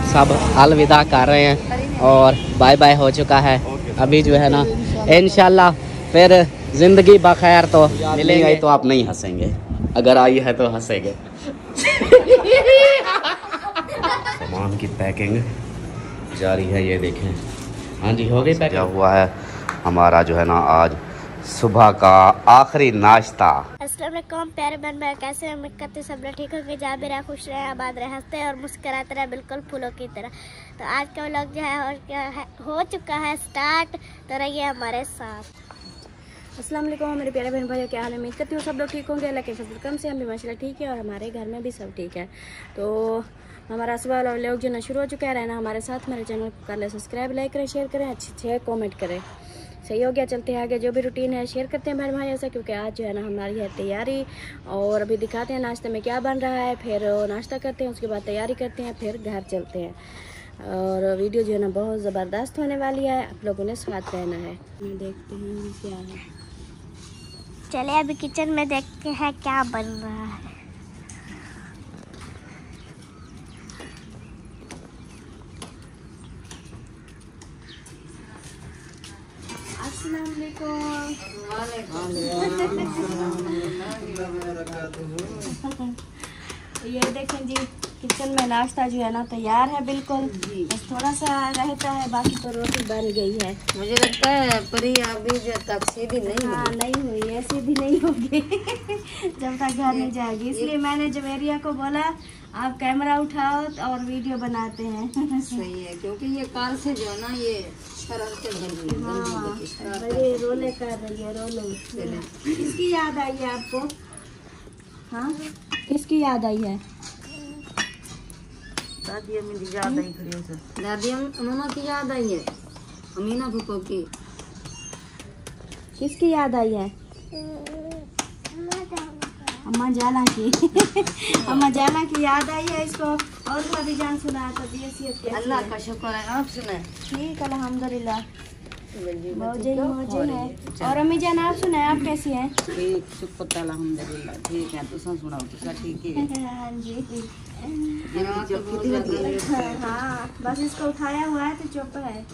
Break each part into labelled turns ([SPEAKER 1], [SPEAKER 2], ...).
[SPEAKER 1] सब अलविदा कर रहे हैं और बाय बाय हो चुका है। अभी जो है ना इंशाल्लाह फिर ज़िंदगी बखैर तो मिलेंगे। तो आप नहीं हंसेंगे, अगर आई है तो हंसेंगे। सामान की पैकिंग जारी है, ये देखें। हाँ जी, हो गई पैकिंग। क्या हुआ है हमारा जो है ना आज सुबह का आखिरी नाश्ता।
[SPEAKER 2] अस्सलाम वालेकुम प्यारे बहन भाई, कैसे हैं? उम्मीद करते सब लोग ठीक होंगे। जहाँ भी रहे खुश रहे, आबाद रहे, हंसते और मुस्कुराते रहे, बिल्कुल फूलों की तरह। तो आज का व्लॉग जो है और क्या है हो चुका है स्टार्ट, तो रहिए हमारे साथ।
[SPEAKER 3] अस्सलाम वालेकुम मेरे प्यारे बहन भाइयों, क्या हाल है? उम्मीद करती हूँ सब लोग ठीक होंगे। अल्लाह के फजल करम से हम भी माशाल्लाह ठीक है और हमारे घर में भी सब ठीक है। तो हमारा सुबह वाला व्लॉग जो ना शुरू हो चुका है। रहना हमारे साथ, मेरे चैनल को कर ले सब्सक्राइब, लाइक करें, शेयर करें, अच्छे कॉमेंट करें। सही हो गया, चलते हैं आगे। जो भी रूटीन है शेयर करते हैं बहन भाई ऐसा, क्योंकि आज जो है ना हमारी है तैयारी। और अभी दिखाते हैं नाश्ते में क्या बन रहा है, फिर नाश्ता करते हैं, उसके बाद तैयारी करते हैं, फिर घर चलते हैं। और वीडियो जो है ना बहुत ज़बरदस्त होने वाली है, आप लोगों ने साथ रहना है। देखते हैं क्या है।
[SPEAKER 2] चले अभी किचन में देखते हैं क्या बन रहा है।
[SPEAKER 3] अस्सलाम वालेकुम। ये देखें जी, किचन में नाश्ता जो है ना तैयार है बिल्कुल। बस थोड़ा सा रहता है, बाकी तो रोटी बन गई है।
[SPEAKER 4] मुझे लगता है परी अभी जो तक सीधी नहीं
[SPEAKER 3] हाँ नहीं हुई है, सीधी नहीं होगी जब तक घर नहीं जाएगी। इसलिए मैंने जवेरिया को बोला आप कैमरा उठाओ और वीडियो बनाते हैं।
[SPEAKER 4] सही है, क्योंकि ये कार से जो है ना ये शरारतें कर रही है।
[SPEAKER 3] हाँ, बड़े रोले कर रही है, रोले। किसकी याद आई है आपको? हाँ, किसकी याद आई है?
[SPEAKER 4] दादी अम्मी की याद आई खड़ी से। दादी मम्मा की याद आई है, अमीना फूफो की।
[SPEAKER 3] किसकी याद आई है? अम्मा जाला की। अम्मा जाला की याद आई है इसको। और भाभी जान सुनाया था।
[SPEAKER 4] अल्लाह का शुक्र है, आप सुनाए?
[SPEAKER 3] ठीक अल्हम्दुलिल्लाह, मौजे ही मौजे है। और अम्मी जान आप सुनाए, आप कैसी हैं?
[SPEAKER 4] ठीक शुक्र अल्हम्दुलिल्लाह, ठीक है। तो सुनाओ तो सब ठीक है।
[SPEAKER 3] हाँ जी। हाँ बस इसको उठाया हुआ है तो चुप है।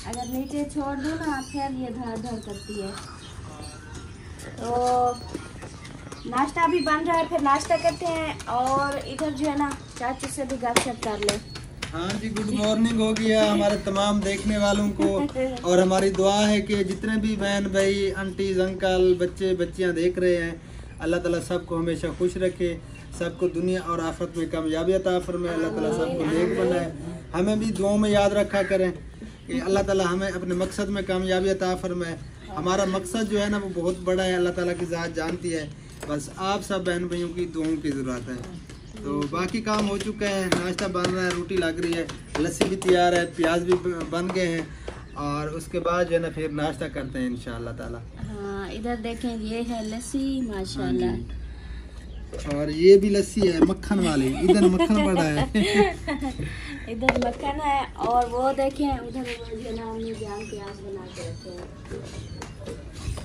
[SPEAKER 3] अगर नीचे छोड़ दूँ ना फिर ये धड़ धड़ करती है। तो नाश्ता भी बन रहा है, फिर नाश्ता करते हैं। और इधर जो है ना चाचू से भी गपशप कर ले।
[SPEAKER 5] हाँ जी, गुड मॉर्निंग हो गया हमारे तमाम देखने वालों को। और हमारी दुआ है कि जितने भी बहन भाई, आंटीज, अंकल, बच्चे बच्चियाँ देख रहे हैं, अल्लाह ताला सबको हमेशा खुश रखे, सबको दुनिया और आखिरत में कामयाबी अता फरमाए। अल्लाह ताला सबको नेक बनाए। हमें भी दुआओं में याद रखा करें कि अल्लाह ताला हमें अपने मकसद में कामयाबी अता फरमाए। हमारा मकसद जो है ना वो बहुत बड़ा है, अल्लाह ताला की ज़ात जानती है। बस आप सब बहन भाइयों की दुआओं की ज़रूरत है। तो बाकी काम हो चुका है, नाश्ता बन रहा है, रोटी लग रही है, लस्सी भी तैयार है, प्याज भी बन गए हैं। और उसके बाद जो है ना फिर नाश्ता करते हैं इंशाअल्लाह ताला।
[SPEAKER 3] हाँ इधर देखें, ये है लस्सी माशाल्लाह।
[SPEAKER 5] और ये भी लस्सी है मक्खन वाली, इधर मक्खन पड़ा है।
[SPEAKER 3] इधर मक्खन है। और वो देखें उधर जो ना हमने जान प्याज बना के रखे हैं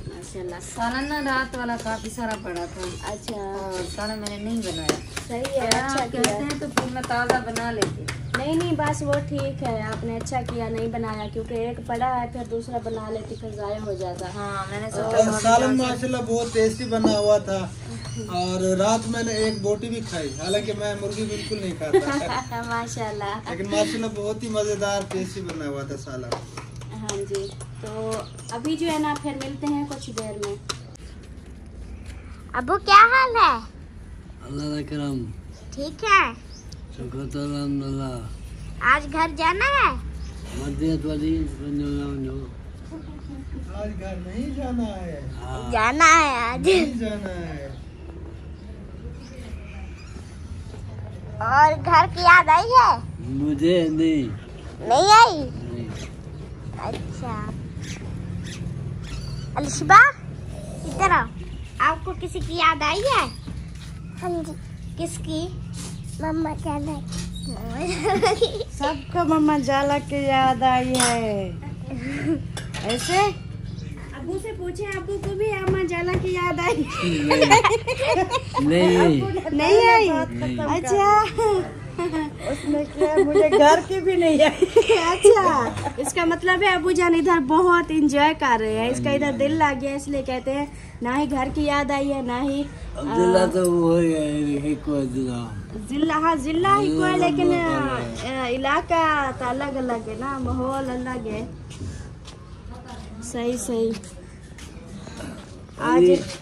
[SPEAKER 3] माशाल्लाह।
[SPEAKER 4] सालन ना रात वाला काफी सारा पड़ा था।
[SPEAKER 3] अच्छा,
[SPEAKER 4] और सारा मैंने नहीं बनाया।
[SPEAKER 3] सही है, अच्छा
[SPEAKER 4] कहते हैं तो फिर मैं ताज़ा बना लेती।
[SPEAKER 3] नहीं बस वो ठीक है, आपने अच्छा किया नहीं बनाया, क्योंकि एक पड़ा है फिर दूसरा बना लेती फिर ज़ाया हो जाता।
[SPEAKER 4] हाँ मैंने
[SPEAKER 5] और सालन माशाल्लाह बहुत टेस्टी बना हुआ था। और रात मैंने एक बोटी भी खाई, हालांकि मैं मुर्गी बिल्कुल नहीं खाता।
[SPEAKER 3] माशाल्लाह,
[SPEAKER 5] लेकिन माशाल्लाह बहुत ही मज़ेदार टेस्टी बना हुआ था सालन।
[SPEAKER 3] हाँ जी। तो अभी जो है ना फिर मिलते हैं कुछ देर में।
[SPEAKER 2] अबू क्या हाल है?
[SPEAKER 6] अल्लाह करम,
[SPEAKER 2] ठीक है।
[SPEAKER 6] शुक्र तो अल्हम्दुलिल्लाह।
[SPEAKER 2] आज घर जाना है?
[SPEAKER 6] मदीनत वाली
[SPEAKER 5] आज घर नहीं जाना है।
[SPEAKER 2] जाना है आज,
[SPEAKER 5] नहीं जाना है।
[SPEAKER 2] और घर की याद आई है?
[SPEAKER 6] मुझे नहीं
[SPEAKER 2] आई?
[SPEAKER 6] नहीं।
[SPEAKER 2] अच्छा अलिशबा इधर आओ, आपको किसी की याद आई है? हाँ जी। किसकी? मम्मा जाना
[SPEAKER 4] सबको मम्मा जाला की याद आई है। ऐसे
[SPEAKER 3] अबू से पूछे, अबू को भी अम्मा जाला की याद आई?
[SPEAKER 6] नहीं
[SPEAKER 3] नहीं आई? अच्छा उसने किया, मुझे घर की भी नहीं है। अच्छा, इसका मतलब है अबू जान इधर बहुत इंजॉय कर रहे हैं, इसका इधर दिल लग गया, इसलिए कहते हैं ना ही घर की याद आई है ना ही
[SPEAKER 6] जिला तो वो है कोई जिला।
[SPEAKER 3] जिला। हाँ जिला ही को है, लेकिन इलाका तो अलग अलग है ना, माहौल अलग है। सही सही।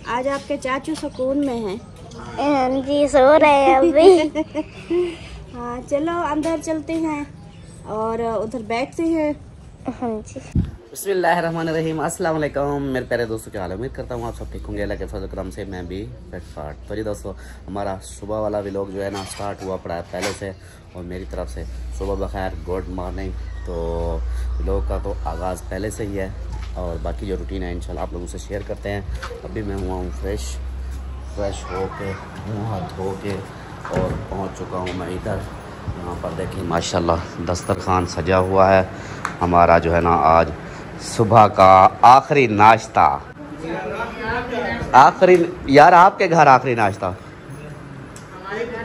[SPEAKER 3] आज आपके चाचू सुकून में हैं।
[SPEAKER 2] हाँ जी, सो रहे हैं अभी।
[SPEAKER 3] हाँ चलो अंदर चलते हैं और उधर बैठते हैं।
[SPEAKER 2] हाँ जी।
[SPEAKER 1] बिस्मिल्लाहिर्रहमानिर्रहीम। अस्सलाम वालेकुम मेरे प्यारे दोस्तों, क्या हाल है? उम्मीद करता हूँ आप सब ठीक होंगे। अल्लाह के फजल करम से मैं भी फिट। तो जी दोस्तों, हमारा सुबह वाला व्लॉग जो है ना स्टार्ट हुआ पड़ा है पहले से, और मेरी तरफ से सुबह बखैर, गुड मॉर्निंग। तो व्लॉग का तो आगाज़ पहले से ही है, और बाकी जो रूटीन है इंशाल्लाह आप लोगों से शेयर करते हैं। अभी मैं हुआ हूँ फ्रेश हो के, मुँह हाथ धो के, और पहुँच चुका हूँ मैं इधर। यहाँ पर देखिए माशाल्लाह दस्तरखान सजा हुआ है हमारा, जो है ना आज सुबह का आखिरी नाश्ता। आखिरी यार, आपके घर आखिरी नाश्ता?
[SPEAKER 4] हमारे घर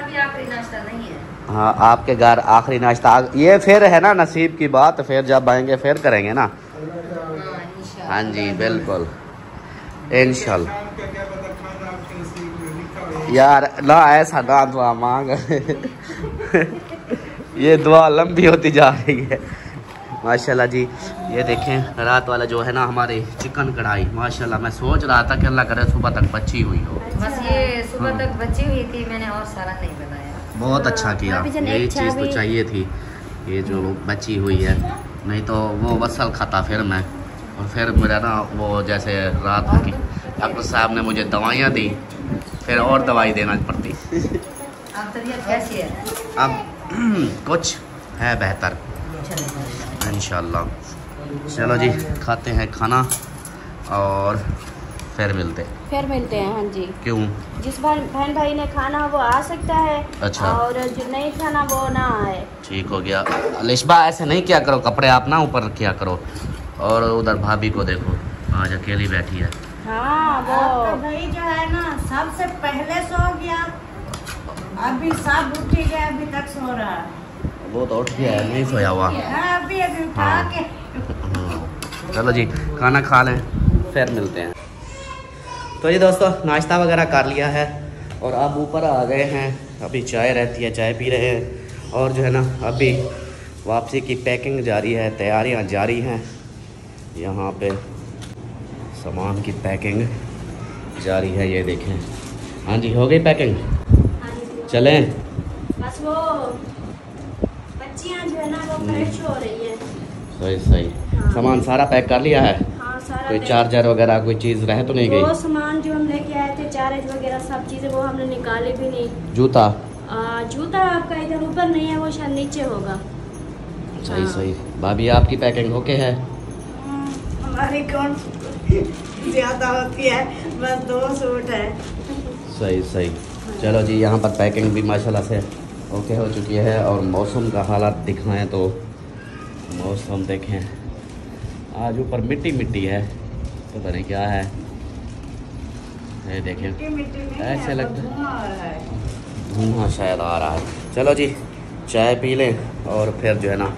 [SPEAKER 4] भी आखिरी नाश्ता नहीं है।
[SPEAKER 1] हाँ, आपके घर आखिरी नाश्ता। ये फिर है ना नसीब की बात, फिर जब आएंगे फिर करेंगे ना। हाँ जी बिल्कुल, इंशाल्लाह। यार ना ऐसा ना दुआ मांग। ये दुआ लंबी होती जा रही है माशाल्लाह जी। ये देखें रात वाला जो है ना हमारी चिकन कढ़ाई, माशाल्लाह मैं सोच रहा था कि अल्लाह करे सुबह तक बची हुई हो।
[SPEAKER 4] बस ये सुबह तक बची हुई थी, मैंने और सारा नहीं बनाया।
[SPEAKER 1] बहुत अच्छा किया, यही चीज़ तो चाहिए थी, ये जो बची हुई है। नहीं तो वो वसल खाता फिर मैं, और फिर मेरा ना वो जैसे रात की डॉक्टर साहब ने मुझे दवाइयाँ दी, फिर और दवाई देना पड़ती।
[SPEAKER 4] अब तबीयत कैसी है?
[SPEAKER 1] अब कुछ है बेहतर इंशाल्लाह। चलो जी खाते हैं खाना और फिर मिलते
[SPEAKER 3] हैं। हाँ जी,
[SPEAKER 1] क्यों?
[SPEAKER 3] जिस बहन भाई ने खाना वो आ सकता है।
[SPEAKER 1] अच्छा।
[SPEAKER 3] और जो नहीं खाना वो ना आए।
[SPEAKER 1] ठीक हो गया। लिशबा ऐसे नहीं किया करो, कपड़े आप ना ऊपर रखिया करो। और उधर भाभी को देखो, आज अकेली बैठी है।
[SPEAKER 3] हाँ वो
[SPEAKER 7] भाई जो है ना सबसे पहले सो गया, अभी सब उठ गया, अभी तक सो रहा है।
[SPEAKER 1] वो तो उठ गया है, नहीं सोया हुआ।
[SPEAKER 7] अभी उठा
[SPEAKER 1] हाँ।
[SPEAKER 7] के।
[SPEAKER 1] चलो जी खाना खा लें फिर मिलते हैं। तो ये दोस्तों नाश्ता वगैरह कर लिया है और अब ऊपर आ गए हैं। अभी चाय रहती है, चाय पी रहे हैं। और जो है ना अभी वापसी की पैकिंग जारी है, तैयारियां जारी हैं। यहाँ पे सामान की पैकिंग जारी है, ये देखें। हाँ जी हो गई पैकिंग, चलें।
[SPEAKER 3] बस वो बच्चियाँ जो है ना वो फ्रेश हो रही है।
[SPEAKER 1] सही सही।
[SPEAKER 3] हाँ।
[SPEAKER 1] सामान सारा पैक कर लिया है?
[SPEAKER 3] हाँ सारा।
[SPEAKER 1] कोई चार्जर वगैरह कोई चीज़ रह तो नहीं
[SPEAKER 3] वो
[SPEAKER 1] गई?
[SPEAKER 3] सामान जो हम लेके आए थे, चार्ज वगैरह सब चीज़ें, वो हमने निकाले भी नहीं।
[SPEAKER 1] जूता?
[SPEAKER 3] जूता आपका इधर ऊपर नहीं है, वो शायद नीचे होगा।
[SPEAKER 1] सही
[SPEAKER 3] हाँ।
[SPEAKER 1] सही। भाभी आपकी पैकिंग ओके है?
[SPEAKER 7] हमारी कौन ज्यादा होती है, बस 2 सूट है।
[SPEAKER 1] सही सही। चलो जी यहाँ पर पैकिंग भी माशाल्लाह से ओके हो चुकी है। और मौसम का हालात दिखाएं तो मौसम देखें, आज ऊपर मिट्टी मिट्टी है, पता नहीं क्या है। ये देखें ऐसे लगता है धुआं शायद आ रहा है। चलो जी चाय पी लें और फिर जो है ना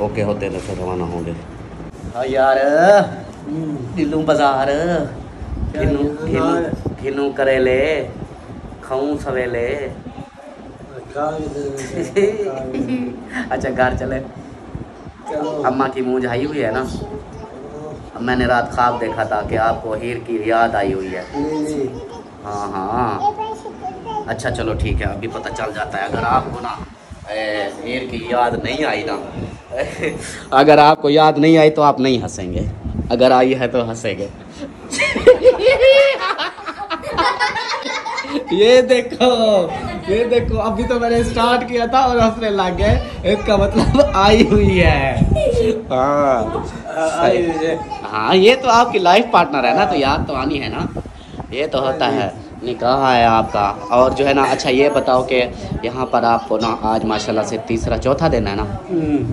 [SPEAKER 1] ओके होते तो फिर रवाना होंगे। हाँ यार दिल्लू बाजार खिनू करेले खाऊं सवेले। अच्छा घर चले। अम्मा की मुँह झाई हुई है ना, मैंने रात ख्वाब देखा था कि आपको हीर की याद आई हुई है। हाँ हाँ अच्छा चलो ठीक है, अभी पता चल जाता है। अगर आपको ना हीर की याद नहीं आई ना अगर आपको याद नहीं आई तो आप नहीं हंसेंगे, अगर आई है तो हंसेंगे। ये देखो अभी तो मैंने स्टार्ट किया था और हंसने लग गए, इसका मतलब आई हुई है। हाँ ये तो आपकी लाइफ पार्टनर है ना, तो याद तो आनी है ना, ये तो होता है। निकाह है आपका। और जो है ना अच्छा ये बताओ कि यहाँ पर आपको ना आज माशाल्लाह से तीसरा चौथा दिन है ना,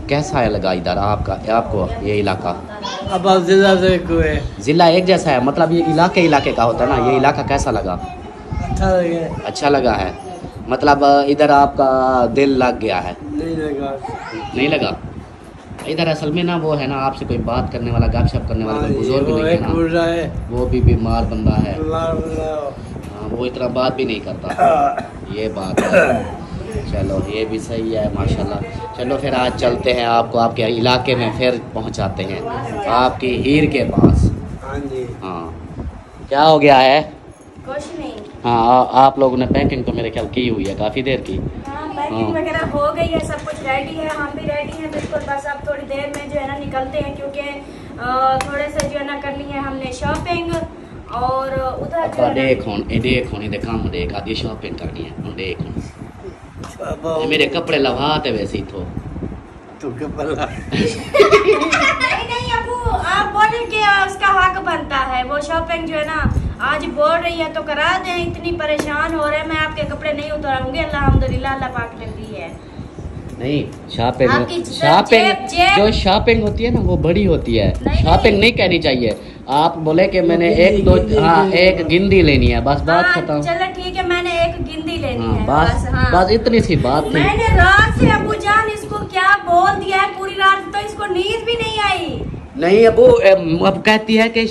[SPEAKER 1] कैसा है लगा इधर आपको ये इलाका?
[SPEAKER 6] अब आप जिला से कोई
[SPEAKER 1] ज़िला एक जैसा है, मतलब ये इलाके का होता है ना, ये इलाका कैसा लगा?
[SPEAKER 6] अच्छा लगे।
[SPEAKER 1] अच्छा लगा है। मतलब इधर आपका दिल लग गया है?
[SPEAKER 6] नहीं लगा।
[SPEAKER 1] नहीं लगा? इधर असल में ना वो है ना आपसे कोई बात करने वाला, गपशप करने वाला कोई बुजुर्ग नहीं है ना, वो भी बीमार बंदा है। हाँ, वो इतना बात भी नहीं करता, ये बात है। चलो ये भी सही है माशाल्लाह। चलो फिर आज चलते हैं, आपको आपके इलाके में फिर पहुंचाते हैं, आपकी हीर के पास।
[SPEAKER 6] हाँ जी।
[SPEAKER 1] हाँ क्या हो गया है?
[SPEAKER 3] कुछ नहीं।
[SPEAKER 1] हाँ आप लोगों ने पैकिंग तो मेरे ख्याल की हुई है काफ़ी देर की।
[SPEAKER 3] हाँ पैकिंग वगैरह हो गई है, सब कुछ रेडी है, हम भी रेडी हैं बिल्कुल। बस अब थोड़ी देर में जो है ना निकलते हैं, क्योंकि थोड़े से जो है ना कर ली है हमने शॉपिंग। और उधर जो है
[SPEAKER 1] देख काम देख आदि शॉपिंग करनी है। देख मेरे कपड़े लवाते वैसे ही
[SPEAKER 6] तो कपड़ा
[SPEAKER 3] नहीं अबू, आप बोले कि उसका हक बनता है, वो शॉपिंग जो है ना आज बोल रही है तो करा दें। इतनी परेशान हो रहे हैं, मैं आपके कपड़े नहीं उतारूंगी, अल्हम्दुलिल्लाह अल्लाह पाक ने दी है।
[SPEAKER 1] नहीं शॉपिंग
[SPEAKER 3] जेब
[SPEAKER 1] जो शॉपिंग होती है ना वो बड़ी होती है, शॉपिंग नहीं कहनी चाहिए। आप बोले कि मैंने एक दो एक गिंदी लेनी है, बस बात खत्म।
[SPEAKER 3] चलो ठीक है, मैंने एक गिंदी लेनी है
[SPEAKER 1] बस। बस इतनी सी बात थी।
[SPEAKER 3] मैंने रात से अबू जान इसको क्या बोल दिया है, पूरी रात तो इसको नींद भी नहीं आई।
[SPEAKER 1] नहीं अब कहती है कि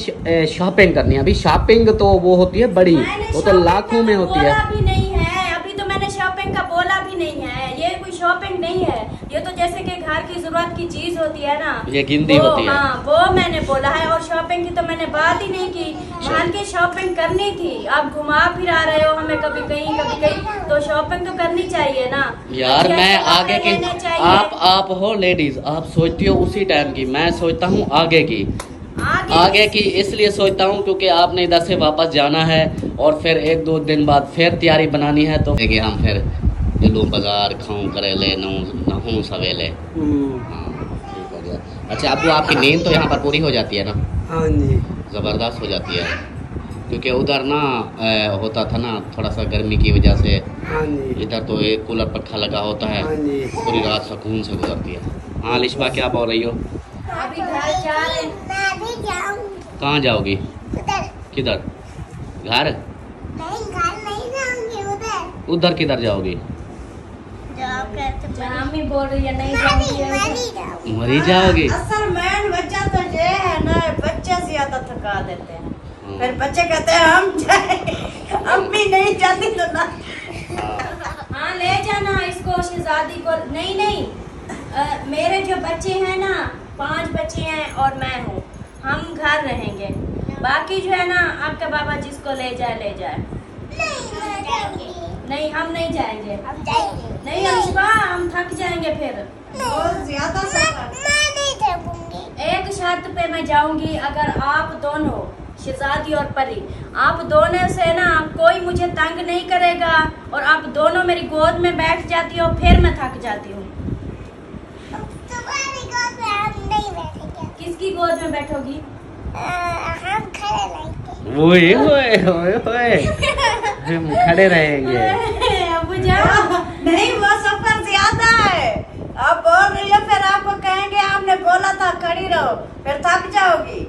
[SPEAKER 1] शॉपिंग करनी है। अभी शॉपिंग तो वो होती है बड़ी, वो तो लाखों में होती है।
[SPEAKER 3] भी नहीं है अभी तो मैंने शॉपिंग का बोला भी नहीं है, ये कोई शॉपिंग नहीं है। ये तो जैसे कि घर की जरूरत की चीज होती है ना,
[SPEAKER 1] ये गिनती होती है।
[SPEAKER 3] हाँ वो मैंने बोला है, और शॉपिंग की तो मैंने बात ही नहीं की। मान के शॉपिंग करनी थी, आप घुमा फिरा रहे हो हमें कभी कहीं कभी कहीं, तो शॉपिंग तो करनी चाहिए ना
[SPEAKER 1] यार। मैं आगे की, आप हो लेडीज, आप सोचती हो उसी टाइम की, मैं सोचता हूँ आगे की। आगे की इसलिए सोचता हूँ क्योंकि आपने इधर से वापस जाना है और फिर एक दो दिन बाद फिर तैयारी बनानी है, तो हम फिर लो बाजार खाऊं करेले नहूं सवेले। हाँ ठीक हो गया। अच्छा अब आपकी नींद तो यहाँ पर पूरी हो जाती है ना?
[SPEAKER 6] हाँ जी
[SPEAKER 1] ज़बरदस्त हो जाती है, क्योंकि उधर ना होता था ना थोड़ा सा गर्मी की वजह से।
[SPEAKER 6] हाँ जी।
[SPEAKER 1] इधर तो एक कूलर पंखा लगा होता है,
[SPEAKER 6] हाँ जी।
[SPEAKER 1] पूरी रात सुकून से गुजरती है। हाँ लिशबा क्या बोल रही हो?
[SPEAKER 3] अभी घर जा रहे हैं।
[SPEAKER 1] कहाँ जाओगी? किधर? घर? उधर किधर जाओगी?
[SPEAKER 3] मम्मी बोल रही है नहीं जाऊंगी।
[SPEAKER 1] मरी जाओगी?
[SPEAKER 7] असल मेन वजह तो ये है ना, बच्चे ज्यादा थका देते हैं, फिर बच्चे कहते हैं हम जाए, अम्मी नहीं जाती तो ना।
[SPEAKER 3] हाँ ले जाना इसको, शहजादी को। नहीं मेरे जो बच्चे हैं ना 5 बच्चे हैं और मैं हूँ, हम घर रहेंगे। बाकी जो है ना आपका बाबा जिसको ले जाए। नहीं हम नहीं जाएंगे, नहीं अनुष्का हम थक जाएंगे फिर
[SPEAKER 7] बहुत ज्यादा
[SPEAKER 3] एक शर्त पे मैं जाऊंगी, अगर आप दोनों शहजादी और परी, आप दोनों से ना कोई मुझे तंग नहीं करेगा और आप दोनों मेरी गोद में बैठ जाती हो, फिर मैं थक जाती हूँ। किसकी गोद में बैठोगी?
[SPEAKER 1] ओए हम खड़े रहेंगे।
[SPEAKER 3] अबू जान
[SPEAKER 7] नहीं, वो सफर ज्यादा है। आप बोल रही हो, फिर आपको कहेंगे आपने बोला था खड़ी रहो, फिर थक जाओगी।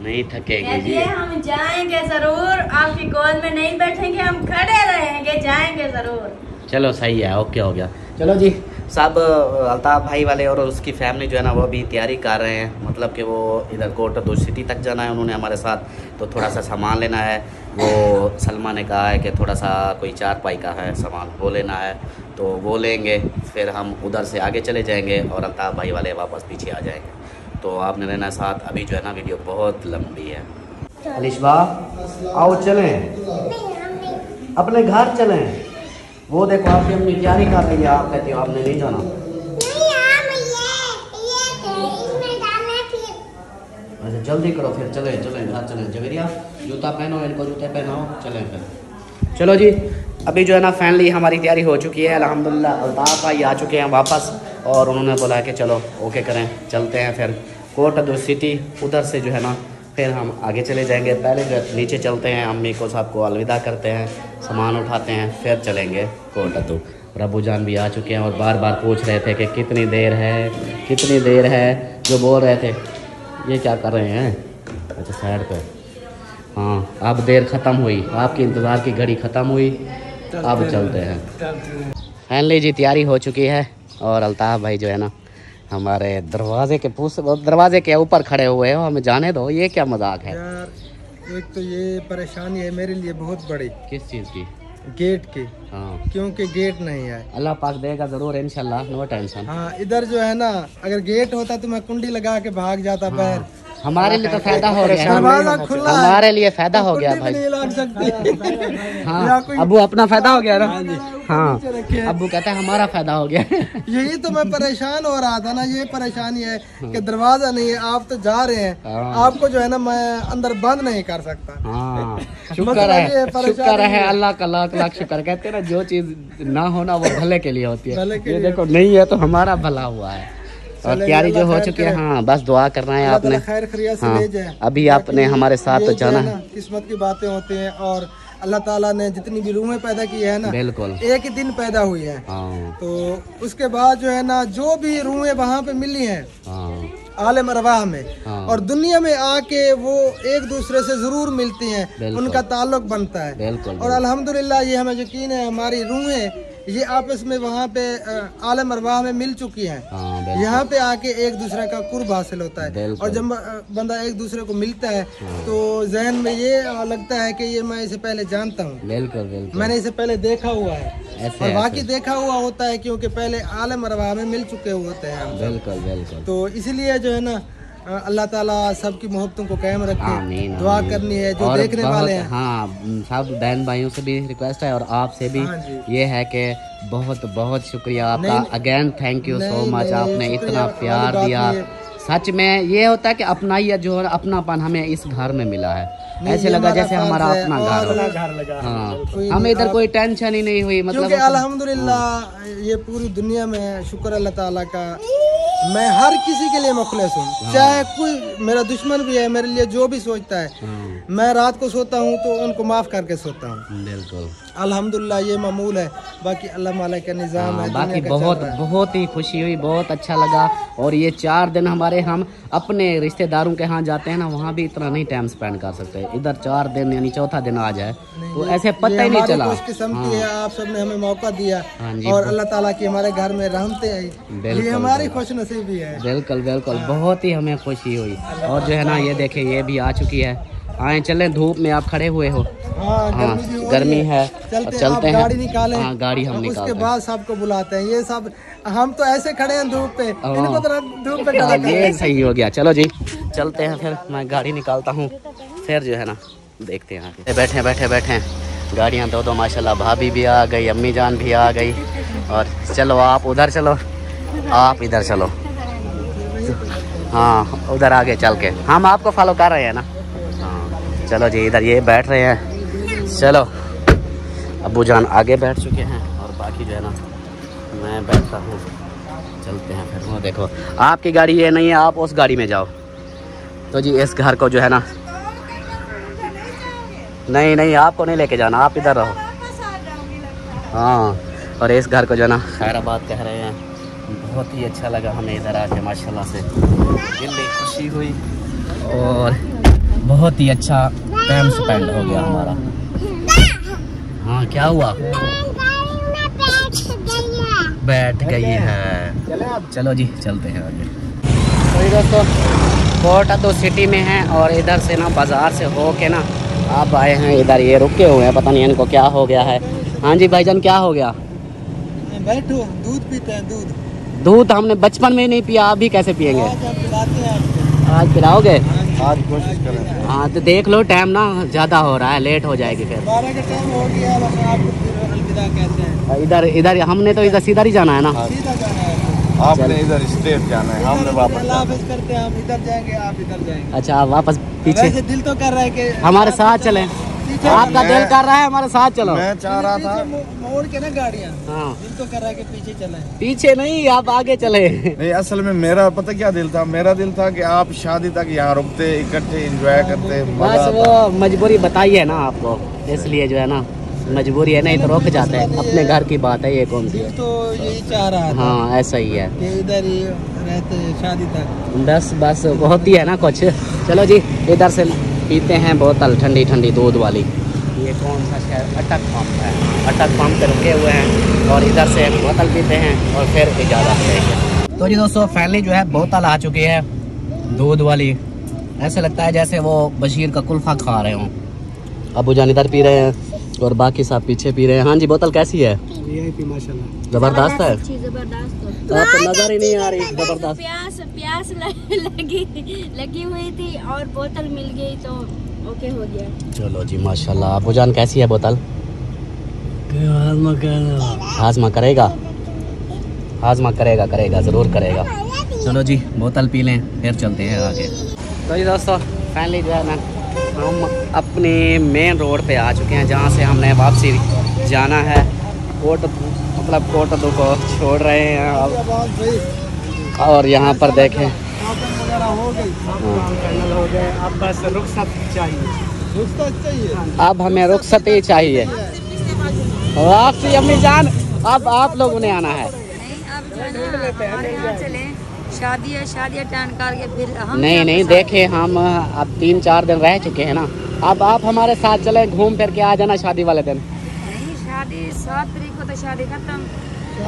[SPEAKER 1] नहीं थकेगी जी।
[SPEAKER 3] कहती है हम जाएंगे जरूर, आपकी गोद में नहीं बैठेंगे, हम खड़े रहेंगे, जाएंगे जरूर।
[SPEAKER 1] चलो सही है, ओके हो गया। चलो जी सब अल्ताफ भाई वाले और उसकी फैमिली जो है ना वो भी तैयारी कर रहे हैं, मतलब कि वो इधर कोटद्दू सिटी तक जाना है उन्होंने हमारे साथ, तो थोड़ा सा सामान लेना है। वो सलमा ने कहा है कि थोड़ा सा कोई 4 का है सामान वो लेना है, तो वो लेंगे, फिर हम उधर से आगे चले जाएंगे और अल्ताफ भाई वाले वापस पीछे आ जाएंगे। तो आपने रहना साथ। अभी जो है ना वीडियो बहुत लंबी है। अलिशबा आओ चलें, अपने घर चलें। वो देखो आपकी अम्मी तैयारी कर रही है, आप कहते हो आपने नहीं जाना। अच्छा जल्दी करो फिर चले घर चलें। जवेरिया जूता पहनो, इनको जूते पहनाओ, चलें फिर। चलो जी अभी जो है ना फाइनली हमारी तैयारी हो चुकी है अल्हम्दुलिल्लाह। अल्ताफ भाई आ चुके हैं वापस और उन्होंने बोला है कि चलो ओके करें, चलते हैं फिर कोटद्दू सिटी। उधर से जो है ना फिर हम आगे चले जाएंगे। पहले जो नीचे चलते हैं, अम्मी को सबको अलविदा करते हैं, सामान उठाते हैं, फिर चलेंगे कोटद्दू। और अबू जान भी आ चुके हैं और बार बार पूछ रहे थे कि कितनी देर है, जो बोल रहे थे। ये क्या कर रहे हैं? अच्छा साइड पे। हाँ अब देर ख़त्म हुई, आपकी इंतज़ार की घड़ी ख़त्म हुई अब चलते हैं। फाइनली जी तैयारी हो चुकी है और अल्ताफ भाई जो है ना हमारे दरवाजे के ऊपर खड़े हुए हो, हमें जाने दो। ये क्या मजाक है
[SPEAKER 5] यार? एक तो ये परेशानी है मेरे लिए बहुत बड़ी।
[SPEAKER 1] किस चीज़ की?
[SPEAKER 5] गेट की।
[SPEAKER 1] हाँ,
[SPEAKER 5] क्योंकि गेट नहीं है।
[SPEAKER 1] अल्लाह पाक देगा जरूर इंशाल्लाह, नो टेंशन।
[SPEAKER 5] हाँ, इधर जो है ना अगर गेट होता तो मैं कुंडी लगा के भाग जाता पैर।
[SPEAKER 1] हमारे लिए तो फायदा हो गया,
[SPEAKER 5] दरवाजा खुला है,
[SPEAKER 1] हमारे लिए फायदा हो गया
[SPEAKER 5] कुंडी
[SPEAKER 1] भाई।
[SPEAKER 5] भी नहीं लग सकती।
[SPEAKER 1] हाँ, अबू अपना फायदा हो गया ना। हाँ, अबू कहता है हमारा फायदा हो गया।
[SPEAKER 5] यही तो मैं परेशान हो रहा था ना, ये परेशानी है कि दरवाजा नहीं है, आप तो जा रहे हैं, आपको जो है ना मैं अंदर बंद नहीं कर सकता।
[SPEAKER 1] हाँ, शुक्र है अल्लाह का लाख लाख शुक्र। कहते हैं ना जो चीज ना होना वो भले के लिए होती है। ये देखो नहीं है तो हमारा भला हुआ है। और तैयारी जो हो चुकी है, हाँ बस दुआ करना है आपने।
[SPEAKER 5] खैर खैरियत से
[SPEAKER 1] हाँ,
[SPEAKER 5] ले जाए।
[SPEAKER 1] अभी आपने हमारे साथ तो जाना है।
[SPEAKER 5] किस्मत की बातें होती हैं और अल्लाह ताला ने जितनी भी रूहें पैदा की है ना,
[SPEAKER 1] बिल्कुल
[SPEAKER 5] एक ही दिन पैदा हुई है।
[SPEAKER 1] हाँ,
[SPEAKER 5] तो उसके बाद जो है ना जो भी रूहें वहाँ पे मिली हैं
[SPEAKER 1] हाँ,
[SPEAKER 5] आलम अरवाह में,
[SPEAKER 1] हाँ,
[SPEAKER 5] और दुनिया में आके वो एक दूसरे से जरूर मिलती हैं, उनका ताल्लुक बनता है।
[SPEAKER 1] बिल्कुल।
[SPEAKER 5] और अल्हम्दुलिल्लाह ये हमें यकीन है हमारी रूहें ये आपस में वहाँ पे आलम अरवाह में मिल चुकी हैं।
[SPEAKER 1] हाँ,
[SPEAKER 5] यहाँ पे आके एक दूसरे का कुर्ब हासिल होता है। और जब बंदा एक दूसरे को मिलता है तो जहन में ये लगता है कि ये मैं इसे पहले जानता हूँ,
[SPEAKER 1] बिल्कुल बिल्कुल,
[SPEAKER 5] मैंने इसे पहले देखा हुआ है। और बाकी देखा हुआ होता है क्योंकि पहले आलम अरवाह में मिल चुके होते हैं हम।
[SPEAKER 1] बिल्कुल बिल्कुल।
[SPEAKER 5] तो इसलिए जो है ना अल्लाह ताला सबकी मोहब्बतों को कायम रखे।
[SPEAKER 1] आमीन,
[SPEAKER 5] दुआ
[SPEAKER 1] आमीन।
[SPEAKER 5] करनी है जो
[SPEAKER 1] और
[SPEAKER 5] देखने वाले हैं।
[SPEAKER 1] हाँ, सब बहन भाइयों से भी रिक्वेस्ट है और आपसे भी ये है कि बहुत बहुत शुक्रिया आपका। Again thank you so much, आपने इतना प्यार दिया। सच में ये होता है कि अपनाइयत जो है अपनापन हमें इस घर में मिला है। ऐसे लगा जैसे हमारा अपना घर हो। हाँ, हमें इधर कोई टेंशन ही नहीं हुई। मतलब
[SPEAKER 5] अल्हम्दुलिल्लाह ये पूरी दुनिया में शुक्र अल्लाह ताला का, मैं हर किसी के लिए मुखलिस हूँ। चाहे कोई मेरा दुश्मन भी है, मेरे लिए जो भी सोचता है, मैं रात को सोता हूँ तो उनको माफ करके सोता हूँ।
[SPEAKER 1] बिल्कुल
[SPEAKER 5] अल्हम्दुलिल्लाह ये मामूल है। बाकी अल्लाह माला का निज़ाम है।
[SPEAKER 1] बाकी बहुत ही खुशी हुई, बहुत अच्छा लगा। और ये 4 दिन हमारे हम अपने रिश्तेदारों के यहाँ जाते हैं ना, वहाँ भी इतना नहीं टाइम स्पेंड कर सकते। इधर 4 दिन यानी चौथा दिन आ जाए तो ऐसे पता ही नहीं चला।
[SPEAKER 5] खुशकिस्मती है, आप सबने हमें मौका दिया और अल्लाह ताला की हमारे घर में रहमतें आई, ये हमारी खुशनसीबी है।
[SPEAKER 1] बिल्कुल बिल्कुल, बहुत ही हमें खुशी हुई। और जो है ना ये देखे ये भी आ चुकी है। आए चले, धूप में आप खड़े हुए हो। हाँ, गर्मी है, चलते हैं।
[SPEAKER 5] गाड़ी निकालें।
[SPEAKER 1] हाँ, गाड़ी हम निकालते हैं।
[SPEAKER 5] उसके बाद सबको बुलाते हैं। ये सब हम तो ऐसे खड़े हैं धूप पे, इनको तो धूप पे खड़ा
[SPEAKER 1] ये सही हो गया। चलो जी चलते हैं, फिर मैं गाड़ी निकालता हूँ, फिर जो है ना देखते हैं आगे। बैठे गाड़ियाँ दो माशाल्लाह। भाभी भी आ गई, अम्मी जान भी आ गई। और चलो आप उधर चलो, आप इधर चलो। हाँ, उधर आगे चल के हम आपको फॉलो कर रहे हैं ना। हाँ, चलो जी इधर ये बैठ रहे हैं। चलो अब्बू जान आगे बैठ चुके हैं और बाकी जो है ना मैं बैठता हूँ। चलते हैं फिर। वो देखो आपकी गाड़ी ये नहीं है, आप उस गाड़ी में जाओ। तो जी इस घर को जो है ना, नहीं आपको नहीं लेके जाना, आप इधर रहो। हाँ, और इस घर को जो है ना खैराबाद कह रहे हैं। बहुत ही अच्छा लगा हमें इधर आके, माशाल्लाह से दिल में खुशी हुई और बहुत ही अच्छा टाइम स्पेंड हो गया हमारा। हाँ, क्या हुआ? बैठ गई है। चलो जी चलते हैं आगे। तो दोस्तों कोटा तो सिटी में है और इधर से ना बाज़ार से हो के ना आप आए हैं इधर। ये रुके हुए हैं, पता नहीं इनको क्या हो गया है। हाँ जी भाईजान, क्या हो गया?
[SPEAKER 5] बैठो, दूध पीते हैं।
[SPEAKER 1] दूध हमने बचपन में नहीं पिया, अभी कैसे पियेंगे? आज पिलाओगे?
[SPEAKER 5] आज कोशिश करें।
[SPEAKER 1] हाँ तो देख लो, टाइम ना ज़्यादा हो रहा है, लेट हो जाएगी फिर।
[SPEAKER 5] 12 का टाइम हो गया, बस आपको फिर अलविदा कहते हैं।
[SPEAKER 1] इधर हमने तो इधर सीधा ही जाना है ना।
[SPEAKER 5] सीधा जाना है,
[SPEAKER 6] आपने इधर स्ट्रेट जाना है, हमने वापस
[SPEAKER 5] अल्लाह हाफ़िज़ करते हैं। हम इधर जाएंगे, आप इधर जाएंगे।
[SPEAKER 1] अच्छा, आप वापस पीछे।
[SPEAKER 5] वैसे दिल तो कर रहा है कि
[SPEAKER 1] हमारे साथ चलें। आपका दिल कर रहा है हमारे साथ चलो।
[SPEAKER 6] मैं चाह रहा था
[SPEAKER 5] मोड़ के ना गाड़ियाँ।
[SPEAKER 1] हाँ,
[SPEAKER 5] दिल तो कर रहा है कि पीछे चलें।
[SPEAKER 1] पीछे नहीं, आप आगे चले।
[SPEAKER 6] नहीं, असल में मेरा पता क्या दिल था, मेरा दिल था कि आप शादी तक यहाँ रुकते, इकट्ठे एंजॉय करते।
[SPEAKER 1] बस वो मजबूरी बताई है ना आपको, इसलिए जो है ना मजबूरी है, नहीं तो रुक जाते हैं। अपने घर की बात है, ये कौन सी है?
[SPEAKER 5] तो यही चाह रहा था।
[SPEAKER 1] हाँ, ऐसा ही है
[SPEAKER 5] कि इधर ही रहते शादी तक।
[SPEAKER 1] बस होती है ना कुछ। चलो जी इधर से पीते हैं बोतल ठंडी दूध वाली। ये कौन सा शहर, अटक पंप है। अटक पंप पे रुके हुए हैं और इधर से बोतल पीते हैं और फिर इजाज़त लेंगे। तो जी दोस्तों फाइनली जो है बोतल आ चुकी है दूध वाली। ऐसे लगता है जैसे वो बशीर का कुल्फ़ा खा रहे हों। अबू जान इधर पी रहे हैं और बाकी सब पीछे पी रहे हैं। हाँ जी बोतल कैसी है? माशाल्लाह ज़बरदस्त है। तो नज़र ही नहीं आ रही ज़बरदस्त।
[SPEAKER 3] प्यास लगी हुई थी और बोतल मिल गई तो ओके हो गया।
[SPEAKER 1] चलो जी माशाल्लाह। अबू जान कैसी है बोतल? हाजमा करेगा, हाजमा करेगा ज़रूर करेगा। चलो जी बोतल पी लें फिर चलते हैं आगे। तो जी दोस्तों फाइनली जो है ना हम अपने मेन रोड पे आ चुके हैं जहाँ से हमने वापसी जाना है। कोटदू को छोड़ रहे हैं अब। और यहाँ पर देखें
[SPEAKER 5] अब बस रुखसत चाहिए।
[SPEAKER 1] अब हमें रुखसत ही चाहिए। वापसी अम्मी जान अब आप लोगों ने आना है।
[SPEAKER 4] शादी है, शादी अटेंड करके फिर हम
[SPEAKER 1] नहीं देखे हम अब 3-4 दिन रह चुके हैं ना। अब आप हमारे साथ चले घूम फिर के आ जाना शादी वाले दिन।
[SPEAKER 4] नहीं, शादी 7 तारीख को तो शादी खत्म।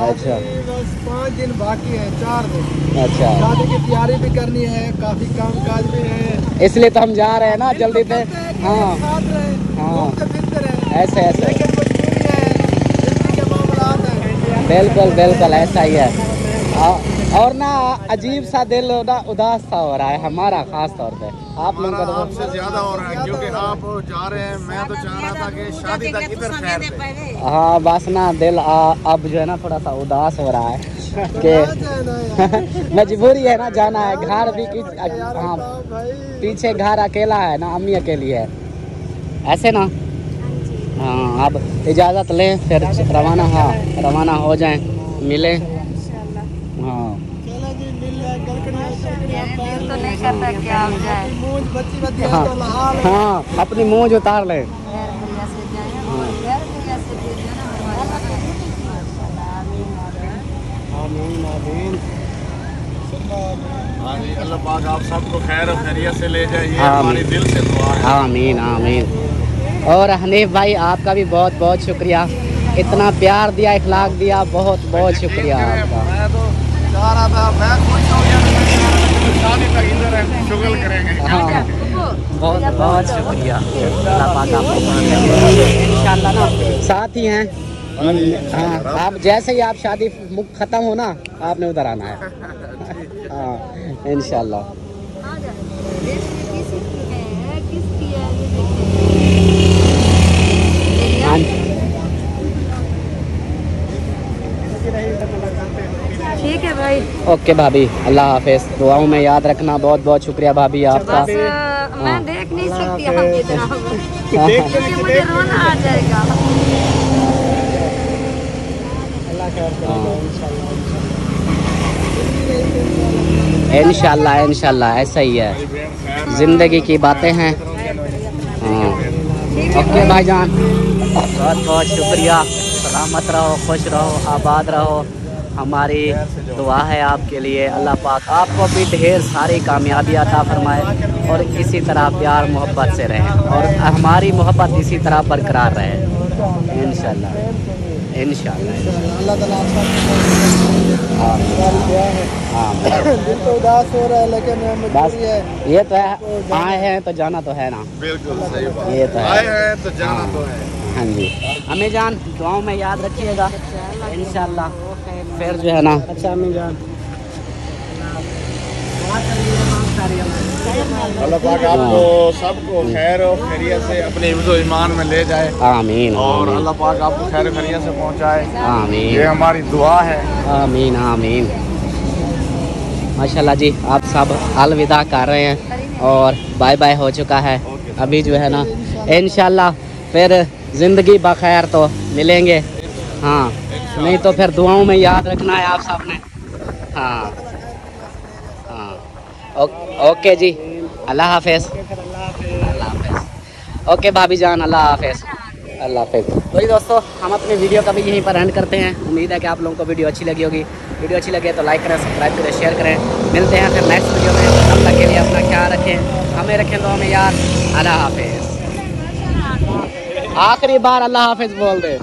[SPEAKER 1] अच्छा
[SPEAKER 5] बस 5 दिन बाकी है, 4 दिन।
[SPEAKER 1] अच्छा
[SPEAKER 5] शादी की तैयारी भी करनी है, काफी काम काज भी है,
[SPEAKER 1] इसलिए तो हम जा रहे हैं ना जल्दी से। हाँ हाँ ऐसे बिल्कुल ऐसा ही है। और ना अजीब सा दिल ना उदास सा हो रहा है हमारा, खास तौर पे आप लोगों का। तो
[SPEAKER 6] आपसे ज्यादा हो रहा है क्योंकि आप जा रहे हैं। मैं तो चाह रहा था कि शादी तक इधर ठहरते।
[SPEAKER 1] हाँ बस ना दिल अब जो है ना थोड़ा सा उदास हो रहा है कि मजबूरी है ना जाना है। घर भी हाँ पीछे घर अकेला है ना, अम्मी अकेली है ऐसे ना। हाँ अब इजाज़त लें फिर रवाना हो जाएं, मिले। हाँ
[SPEAKER 4] तो नहीं करता क्या हो जाए।
[SPEAKER 1] हाँ अपनी मूंछ उतार लें।
[SPEAKER 6] हाँ जी अल्लाह पाक आप सबको खैर और खैरियत से ले जाए, ये हमारी दिल से दुआ है।
[SPEAKER 1] आमीन आमीन। और हनीफ भाई आपका भी बहुत बहुत शुक्रिया, इतना प्यार दिया, इखलाक दिया, बहुत बहुत शुक्रिया आपका।
[SPEAKER 6] मैं तो चाह रहा था, मैं खुश हो गया शादी तक इधर है, शुक्र करेंगे।
[SPEAKER 1] हाँ बहुत बहुत शुक्रिया, अल्लाह पाक आपको इंशाल्लाह ना साथ ही हैं। हाँ आप जैसे ही आप शादी ख़त्म हो ना आपने उधर आना है। हाँ इंशाल्लाह।
[SPEAKER 4] ठीक है भाई।
[SPEAKER 1] ओके भाभी अल्लाह हाफिज़, दुआओं में याद रखना। बहुत बहुत शुक्रिया भाभी आपका।
[SPEAKER 4] मैं देख नहीं सकती आपकी तरह, मुझे रोना आ जाएगा।
[SPEAKER 1] इंशाल्लाह ऐसा ही है, ज़िंदगी की बातें हैं। हाँ ओके भाईजान बहुत बहुत शुक्रिया। सलामत रहो, खुश रहो, आबाद रहो। हमारी दुआ है आपके लिए, अल्लाह पाक आपको भी ढेर सारी कामयाबी अता फरमाए और इसी तरह प्यार मोहब्बत से रहें और हमारी मोहब्बत इसी तरह बरकरार रहे इंशाल्लाह।
[SPEAKER 5] अल्लाह ताला दिल तो उदास हो रहा है लेकिन
[SPEAKER 1] बस
[SPEAKER 5] मजबूरी है।
[SPEAKER 1] ये तो है, आए हैं तो जाना तो है ना।
[SPEAKER 6] बिल्कुल सही बात,
[SPEAKER 1] ये तो है,
[SPEAKER 6] आए हैं तो जाना तो है।
[SPEAKER 1] हाँ जी अम्मी जान दुआओं में याद रखिएगा इंशाल्लाह। फिर जो है ना
[SPEAKER 5] अच्छा अम्मी जान
[SPEAKER 6] अल्लाह पाक आपको सबको खैर और खैरियत से अपने हिफ्ज़ ईमान में ले जाए।
[SPEAKER 1] आमीन
[SPEAKER 6] और अल्लाह पाक आपको खैर खैरियत से पहुँचाए,
[SPEAKER 1] आमीन,
[SPEAKER 6] ये हमारी दुआ है।
[SPEAKER 1] आमीन आमीन। माशाल्लाह जी आप सब अलविदा कर रहे हैं और बाय बाय हो चुका है। अभी जो है ना इंशाल्लाह फिर ज़िंदगी बखैर तो मिलेंगे। हाँ नहीं तो फिर दुआओं में याद रखना है आप सब ने। हाँ हाँ ओके जी अल्लाह हाफिज़। अल्लाह हाफिज़। ओके भाभी जान अल्लाह हाफिज़। अल्लाह हाफिज़। तो जी दोस्तों हम अपने वीडियो का भी यहीं पर एंड करते हैं। उम्मीद है कि आप लोगों को वीडियो अच्छी लगी होगी। वीडियो अच्छी लगे तो लाइक करें, सब्सक्राइब करें, शेयर करें। मिलते हैं फिर नेक्स्ट वीडियो में। तब तक के लिए अपना ख्याल रखें, हमें रखें दुआ में याद। अल्लाह हाफिज़। आखिरी बार अल्लाह हाफिज बोल दे।